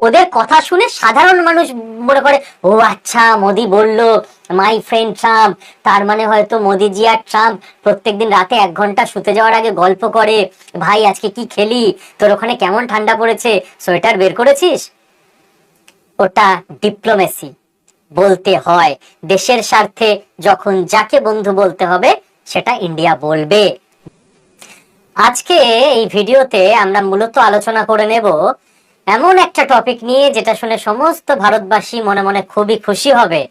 ওদের কথা শুনে সাধারণ মানুষ মনে করে, ও আচ্ছা মোদি বলল মাই ফ্রেন্ড ট্রাম্প, তার মানে হয়তো মোদিজি আর ট্রাম্প প্রত্যেকদিন রাতে 1 ঘন্টা শুতে যাওয়ার আগে গল্প করে, ভাই আজকে কি খেলি, তোর ওখানে কেমন ঠান্ডা পড়েছে, সোয়েটার বের করেছিস। ওটা ডিপ্লোমেসি, বলতে হয় দেশের স্বার্থে। যখন যাকে বন্ধু বলতে হবে সেটা ইন্ডিয়া বলবে। আজকে এই ভিডিওতে আমরা মূলত আলোচনা করে নেব এমন একটা টপিক নিয়ে যেটা শুনে সমস্ত ভারতবাসী মনে মনে খুবই খুশি হবে।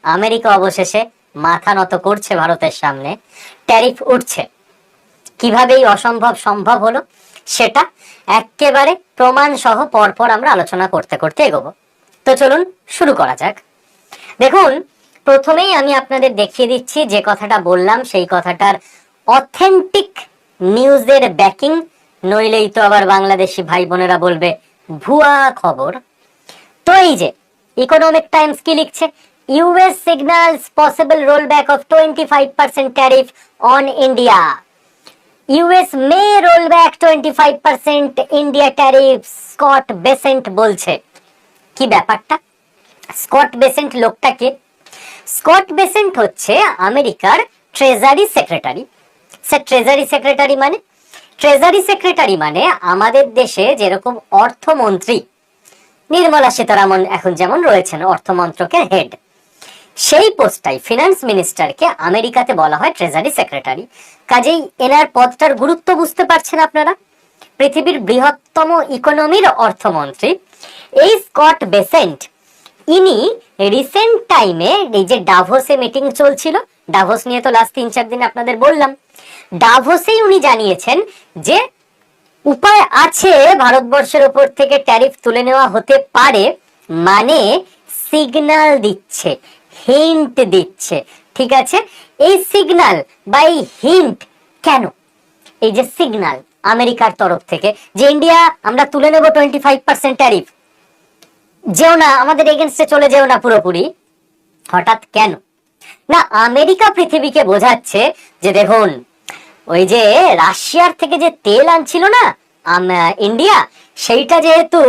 আমেরিকা অবশেষে মাথা নত করছে ভারতের সামনে, ট্যারিফ উঠছে। কিভাবে এই অসম্ভব সম্ভব হলো সেটা একেবারে প্রমাণ সহ পরপর আমরা আলোচনা করতে করতে এগোবো। তো চলুন শুরু করা যাক। দেখুন, প্রথমেই আমি আপনাদের দেখিয়ে দিচ্ছি যে কথাটা বললাম সেই কথাটার অথেন্টিক নিউজের ব্যাকিং, নইলেই তো আবার বাংলাদেশি ভাই বোনেরা বলবে ভুয়া খবর। তো এই যে ইকোনমিক টাইমস কি লিখছে, US signals possible roll back of 25% tariff on India. US May roll back 25% India tariff, Scott Bessent বলছে। কি ব্যাপারটা? স্কট বেসেন্ট লোকটাকে, স্কট বেসেন্ট হচ্ছে আমেরিকার ট্রেজারি সেক্রেটারি। ট্রেজারি সেক্রেটারি মানে, ট্রেজারি সেক্রেটারি মানে আমাদের দেশে যেরকম অর্থমন্ত্রী নির্মলা সীতারামন এখন যেমন রয়েছেন অর্থমন্ত্রকের হেড, সেই পোস্টটাই ফিনান্স মিনিস্টারকে আমেরিকাতে বলা হয় ট্রেজারি সেক্রেটারি। কাজেই এনার পদটার গুরুত্ব বুঝতে পারছেন আপনারা। পৃথিবীর বৃহত্তম ইকোনমির অর্থমন্ত্রী এই স্কট বেসেন্ট, ইনি রিসেন্ট টাইমে এই যে ডাভোসে মিটিং চলছিল, ডাভোস নিয়ে তো লাস্ট 3-4 দিন আপনাদের বললাম, ডাভোসেই উনি জানিয়েছেন যে উপায় আছে ভারতবর্ষের উপর থেকে ট্যারিফ তুলে নেওয়া হতে পারে, মানে সিগন্যাল দিচ্ছে, হিন্ট দিচ্ছে। ঠিক আছে, এই সিগন্যাল বা এই হিন্ট কেন? এই যে সিগন্যাল আমেরিকার তরফ থেকে যে ইন্ডিয়া আমরা তুলে নেব 25% ট্যারিফ, যেও না আমাদের এগেনস্টে চলে যেও না পুরোপুরি, হঠাৎ কেন? না, আমেরিকা পৃথিবীকে বোঝাচ্ছে যে দেখুন, ওই যে রাশিয়ার থেকে যে তেল আনছিল না ইন্ডিয়া, সেইটা যেহেতু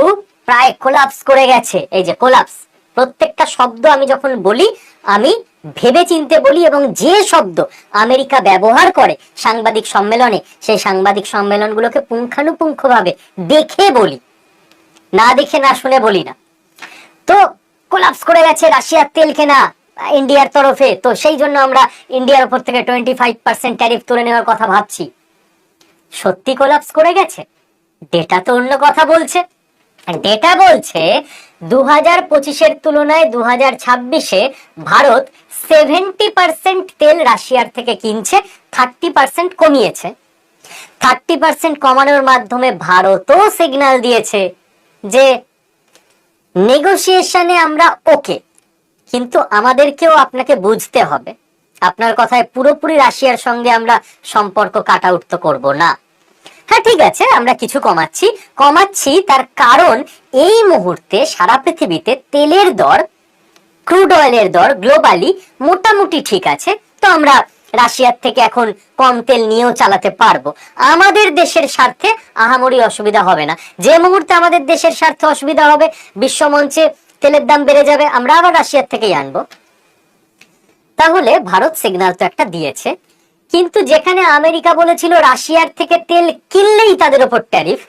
প্রায় কোলাপস করে গেছে। এই যে কোলাপস, প্রত্যেকটা শব্দ আমি যখন বলি আমি ভেবে চিনতে বলি, এবং যে শব্দ আমেরিকা ব্যবহার করে সাংবাদিক সম্মেলনে, সেই সাংবাদিক সম্মেলনগুলোকে পুঙ্খানুপুঙ্খভাবে দেখে বলি, না দেখে না শুনে বলি না। তো কোলাপস করে গেছে রাশিয়ার তেল কেনা ইন্ডিয়ার তরফে, তো সেই জন্য আমরা ইন্ডিয়ার উপর থেকে 25% ট্যারিফ তুলে নেওয়ার কথা ভাবছি। সত্যি কোলাপস করে গেছে? ডেটা তো অন্য কথা বলছে। ডেটা বলছে 2025-এর তুলনায় 2026-এ ভারত 70% তেল রাশিয়ার থেকে কিনছে, 30% কমিয়েছে। 30% কমানোর মাধ্যমে ভারতও সিগন্যাল দিয়েছে যে নেগোসিয়েশনে আমরা ওকে, কিন্তু আমাদেরকেও আপনাকে বুঝতে হবে, আপনার কথায় পুরোপুরি রাশিয়ার সঙ্গে আমরা সম্পর্ক কাট আউট তো করবো না। হ্যাঁ ঠিক আছে, আমরা কিছু কমাচ্ছি, তার কারণ এই মুহূর্তে সারা পৃথিবীতে তেলের দর, ক্রুড অয়েলের দর গ্লোবালি মোটামুটি ঠিক আছে, তো আমরা রাশিয়ার থেকে এখন কম তেল নিয়েও চালাতে পারবো। আমাদের দেশের স্বার্থে আহামরি অসুবিধা হবে না। যে মুহূর্তে আমাদের দেশের স্বার্থে অসুবিধা হবে, বিশ্বমঞ্চে তেলের দাম বেড়ে যাবে, আমরা আবার রাশিয়ার থেকেই আনবো। তাহলে ভারত সিগন্যাল তো একটা দিয়েছে, কিন্তু যেখানে আমেরিকা বলেছিল রাশিয়ার থেকে তেল কিনলেই তাদের উপর ট্যারিফ,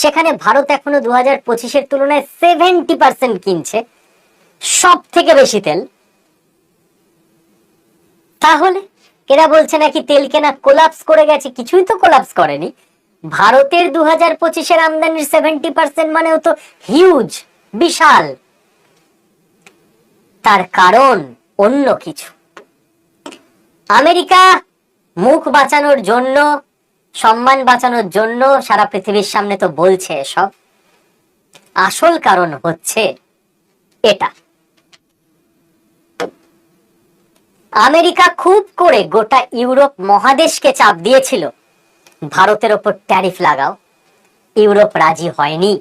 সেখানে ভারত এখনো 2025-এর তুলনায় 70% কিনছে, সব থেকে বেশি তেল। তাহলে এরা বলছে নাকি তেল কেনা কোলাপস করে গেছে, কিছুই তো কোলাপস করেনি। ভারতের 2025-এর আমদানির 70% মানেও তো হিউজ, বিশাল। তার কারণ অন্য কিছু। আমেরিকা মুখ বাঁচানোর জন্য, সম্মান বাঁচানোর জন্য সারা পৃথিবীর সামনে তো বলছে এসব, আসল কারণ হচ্ছে এটা। আমেরিকা খুব করে গোটা ইউরোপ মহাদেশকে চাপ দিয়েছিল ভারতের ওপর ট্যারিফ লাগাও, ইউরোপ রাজি হয়নি।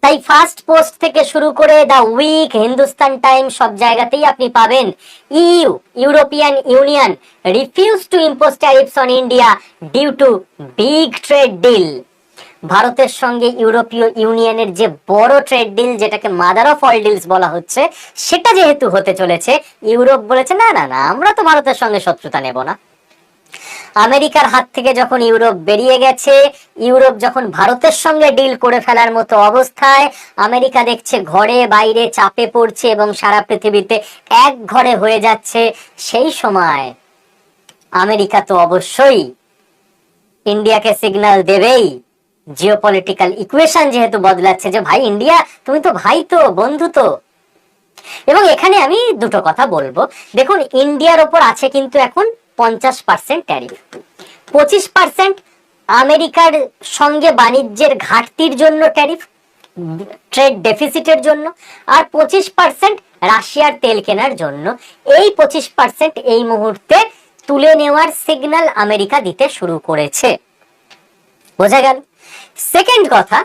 তাই ফার্স্ট পোস্ট থেকে শুরু করে দা উইক, হিন্দুস্তান টাইম, সব জায়গাতেই আপনি পাবেন European Union refuse to impose tariffs on India due to big trade deal. ভারতের সঙ্গে ইউরোপীয় ইউনিয়নের যে বড় ট্রেড ডিল, যেটাকে মাদার অফ অল ডিলস বলা হচ্ছে, সেটা যেহেতু হতে চলেছে, ইউরোপ বলেছে না না না, আমরা তো ভারতের সঙ্গে শত্রুতা নেব না। আমেরিকার হাত থেকে যখন ইউরোপ বেরিয়ে গেছে, ইউরোপ যখন ভারতের সঙ্গে ডিল করে ফেলার মতো অবস্থায়, আমেরিকা দেখছে ঘরে বাইরে চাপে পড়ছে এবং সারা পৃথিবীতে এক ঘরে হয়ে যাচ্ছে, সেই সময় আমেরিকা তো অবশ্যই ইন্ডিয়াকে সিগন্যাল দেবেই। জিওপলিটিক্যাল ইকুয়েশন যেহেতু বদলাচ্ছে, যে ভাই ইন্ডিয়া তুমি তো ভাই, তো বন্ধু তো। এবং এখানে আমি দুটো কথা বলবো। দেখুন, ইন্ডিয়ার ওপর আছে কিন্তু এখন 50% ট্যারিফ। 25% আমেরিকার সঙ্গে বাণিজ্যের ঘাটতির জন্য ট্যারিফ, ট্রেড ডেফিসিটের জন্য, আর 25% রাশিয়ার তেল কেনার জন্য। এই 25% এই মুহূর্তে তুলে নেওয়ার সিগন্যাল আমেরিকা দিতে শুরু করেছে। বোঝা গেল? সেকেন্ড কথা,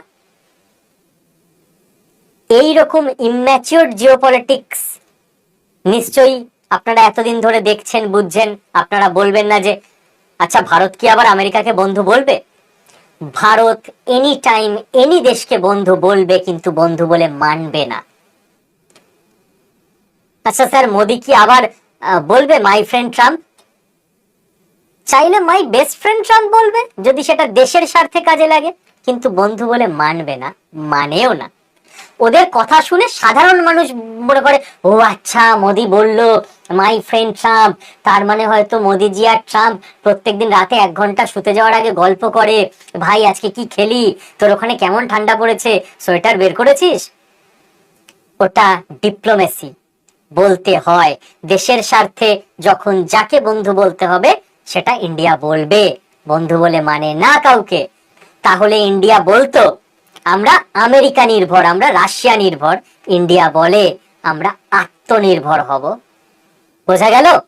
এই রকম ইম্যাচিওর জিওপলিটিক্স নিশ্চয়ই আপনারা এতদিন ধরে দেখছেন, বুঝছেন। আপনারা বলবেন না যে আচ্ছা ভারত কি আবার আমেরিকাকে বন্ধু বলবে? ভারত এনি টাইম এনি দেশকে বন্ধু বলবে, কিন্তু বন্ধু বলে মানবে না। আচ্ছা স্যার, মোদি কি আবার বলবে মাই ফ্রেন্ড ট্রাম্প? চাইলে মাই বেস্ট ফ্রেন্ড ট্রাম্প বলবে, যদি সেটা দেশের স্বার্থে কাজে লাগে, কিন্তু বন্ধু বলে মানবে না, মানেও না। ওদের কথা শুনে সাধারণ মানুষ মনে করে ও আচ্ছা মোদি বলল মাই ফ্রেন্ড ট্রাম্প, তার মানে হয়তো মোদিজি আর ট্রাম্প প্রত্যেকদিন রাতে 1 ঘন্টা শুতে যাওয়ার আগে গল্প করে, ভাই আজকে কি খেলি, তোর ওখানে কেমন ঠান্ডা পড়েছে, সোয়েটার বের করেছিস। ওটা ডিপ্লোমেসি, বলতে হয় দেশের স্বার্থে। যখন যাকে বন্ধু বলতে হবে সেটা ইন্ডিয়া বলবে, বন্ধু বলে মানে না কাউকে। তাহলে ইন্ডিয়া বলতো আমরা আমেরিকা নির্ভর, আমরা রাশিয়া নির্ভর। ইন্ডিয়া বলে আমরা আত্মনির্ভর হব। বোঝা গেল?